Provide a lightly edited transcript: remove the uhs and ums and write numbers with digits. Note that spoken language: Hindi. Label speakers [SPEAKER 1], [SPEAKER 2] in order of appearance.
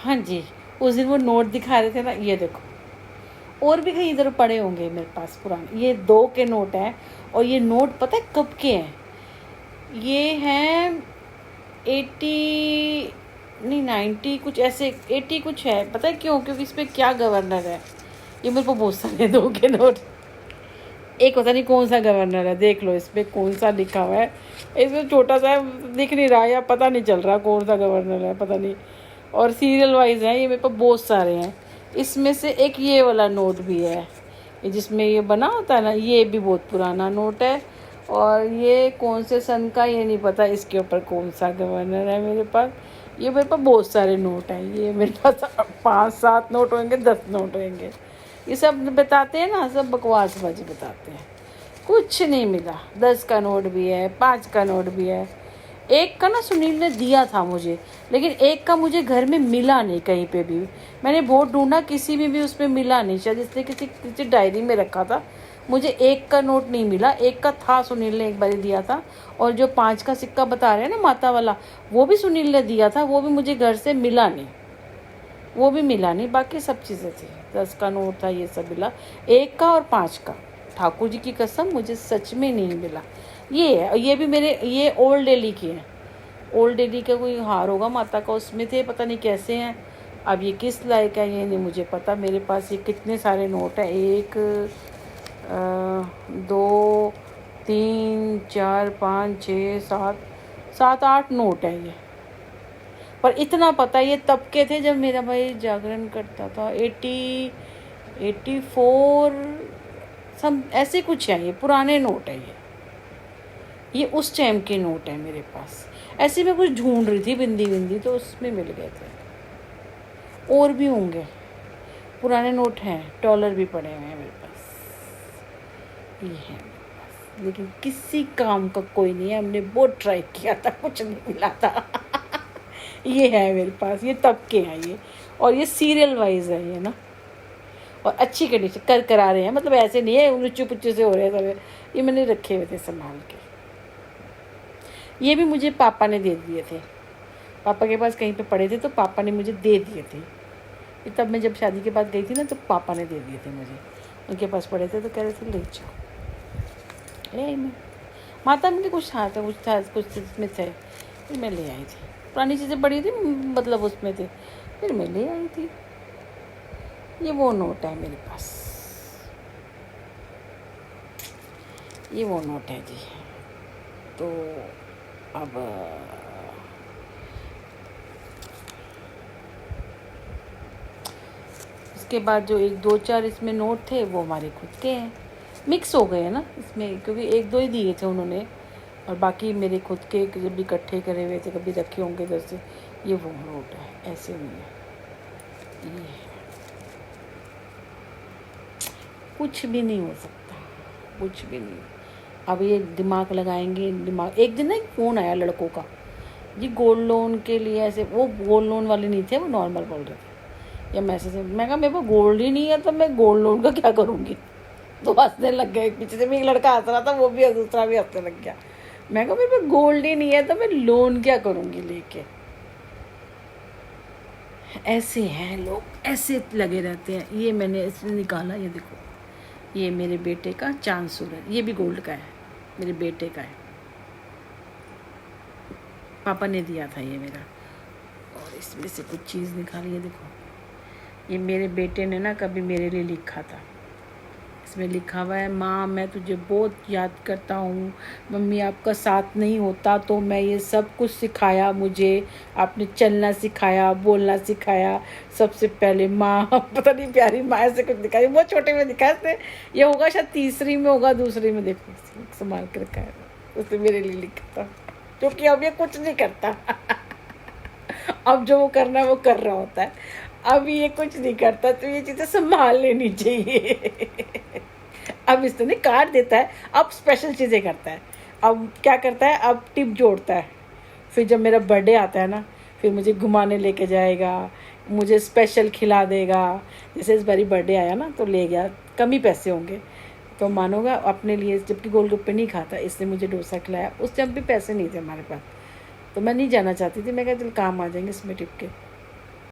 [SPEAKER 1] हाँ जी, उस दिन वो नोट दिखा रहे थे ना, ये देखो। और भी कहीं इधर पड़े होंगे मेरे पास पुराने। ये 2 के नोट हैं और ये नोट पता है कब के हैं? ये हैं 80 नहीं 90 कुछ ऐसे, 80 कुछ है। पता है क्यों? क्योंकि इस पर क्या गवर्नर है। ये मेरे को बहुत सारे 2 के नोट। एक पता नहीं कौन सा गवर्नर है, देख लो इस पर कौन सा लिखा हुआ है। इसमें छोटा सा दिख नहीं रहा या पता नहीं चल रहा कौन सा गवर्नर है, पता नहीं। और सीरियल वाइज है ये, मेरे पास बहुत सारे हैं। इसमें से एक ये वाला नोट भी है, ये जिसमें ये बना होता है ना, ये भी बहुत पुराना नोट है। और ये कौन से सन का ये नहीं पता, इसके ऊपर कौन सा गवर्नर है मेरे पास। ये मेरे पास बहुत सारे नोट हैं। ये मेरे पास 5-7 नोट होंगे, 10 नोट होंगे। ये सब बताते हैं ना, सब बकवासबाजी बताते हैं। कुछ नहीं मिला। 10 का नोट भी है, 5 का नोट भी है। एक का ना सुनील ने दिया था मुझे, लेकिन एक का मुझे घर में मिला नहीं कहीं पे भी। मैंने बहुत ढूंढा, किसी में भी उसमें मिला नहीं। शायद इसने किसी डायरी में रखा था। मुझे एक का नोट नहीं मिला। एक का था, सुनील ने एक बार दिया था। और जो 5 का सिक्का बता रहे हैं ना माता वाला, वो भी सुनील ने दिया था। वो भी मुझे घर से मिला नहीं, वो भी मिला नहीं। बाकी सब चीज़ें थी। 10 का नोट था, ये सब मिला। 1 का और 5 का, ठाकुर जी की कसम मुझे सच में नहीं मिला। ये है, ये भी मेरे, ये ओल्ड दिल्ली की है। ओल्ड दिल्ली का कोई हार होगा माता का, उसमें थे, पता नहीं कैसे हैं। अब ये किस लायक है ये नहीं मुझे पता। मेरे पास ये कितने सारे नोट हैं, 1 2 3 4 5 6 7 8 नोट है ये। पर इतना पता ये तब के थे जब मेरा भाई जागरण करता था। 84 सब ऐसे कुछ है। ये पुराने नोट है। ये उस टाइम के नोट है मेरे पास। ऐसे मैं कुछ ढूंढ रही थी बिंदी बिंदी, तो उसमें मिल गए थे। और भी होंगे पुराने नोट हैं, डॉलर भी पड़े हुए हैं मेरे पास। ये है मेरे पास, लेकिन किसी काम का कोई नहीं है। हमने बहुत ट्राई किया था, कुछ नहीं मिला था। ये है मेरे पास, ये तब के हैं ये। और ये सीरियल वाइज है ये ना, और अच्छी कंडीशन कर करा रहे हैं। मतलब ऐसे नहीं है लुच्चू पुच्चू से हो रहे हैं सब। ये मैंने रखे हुए थे संभाल के। ये भी मुझे पापा ने दे दिए थे। पापा के पास कहीं पे पड़े थे तो पापा ने मुझे दे दिए थे। ये तब मैं जब शादी के बाद गई थी ना, तो पापा ने दे दिए थे मुझे। उनके पास पड़े थे तो कह रहे थे ले जाओ। ले मैं माता में कुछ था कुछ इसमें थे, फिर मैं ले आई थी। पुरानी चीज़ें बड़ी थी, मतलब उसमें थे, फिर मैं ले आई थी। ये वो नोट है मेरे पास, ये वो नोट है जी। तो अब उसके बाद जो 1 2 4 इसमें नोट थे वो हमारे खुद के हैं। मिक्स हो गए हैं ना इसमें, क्योंकि 1 2 ही दिए थे उन्होंने, और बाकी मेरे खुद के जब इकट्ठे करे हुए थे, कभी रखे होंगे इधर से। ये वो नोट है, ऐसे नहीं है। ये कुछ भी नहीं हो सकता, कुछ भी नहीं। अब ये दिमाग लगाएंगे, दिमाग। एक दिन ना एक फ़ोन आया लड़कों का जी, गोल्ड लोन के लिए। ऐसे वो गोल्ड लोन वाले नहीं थे, वो नॉर्मल बोल रहे थे या मैसेज। मैं कहा मेरे पास गोल्ड ही नहीं है तो मैं गोल्ड लोन का क्या करूँगी। तो हंसने लग गए। पीछे से भी एक लड़का हंस रहा था, वो भी दूसरा भी हंसने लग गया। मैं कहा मेरे पास गोल्ड ही नहीं है तो मैं लोन क्या करूँगी लेके। ऐसे हैं लोग, ऐसे लगे रहते हैं। ये मैंने इसमें निकाला, ये देखो, ये मेरे बेटे का चांद सूरज, ये भी गोल्ड का है, मेरे बेटे का है। पापा ने दिया था ये मेरा। और इसमें से कुछ चीज़ निकाली है, देखो। ये मेरे बेटे ने ना कभी मेरे लिए लिखा था। इसमें लिखा हुआ है, माँ मैं तुझे बहुत याद करता हूँ। मम्मी आपका साथ नहीं होता तो मैं ये सब कुछ सिखाया मुझे। आपने चलना सिखाया, बोलना सिखाया। सबसे पहले माँ, पता नहीं प्यारी माँ ऐसे कुछ दिखाई, बहुत छोटे में दिखा इसने। ये होगा शायद तीसरी में होगा, दूसरी में। देखो संभाल कर रखा है, उसने मेरे लिए लिखा था। क्योंकि अब ये कुछ नहीं करता। अब जो वो करना है वो कर रहा होता है। अब ये कुछ नहीं करता, तो ये चीज़ें संभाल लेनी चाहिए। अब इसने काट देता है, अब स्पेशल चीज़ें करता है। अब क्या करता है, अब टिप जोड़ता है। फिर जब मेरा बर्थडे आता है ना, फिर मुझे घुमाने लेके जाएगा, मुझे स्पेशल खिला देगा। जैसे इस बारी बर्थडे आया ना, तो ले गया, कम ही पैसे होंगे तो मानोगा, अपने लिए, जबकि गोलगप्पे नहीं खाता, इसने मुझे डोसा खिलाया। उस टाइम भी पैसे नहीं थे हमारे पास, तो मैं नहीं जाना चाहती थी। मैं कहा चल काम आ जाएंगे इसमें टिप के।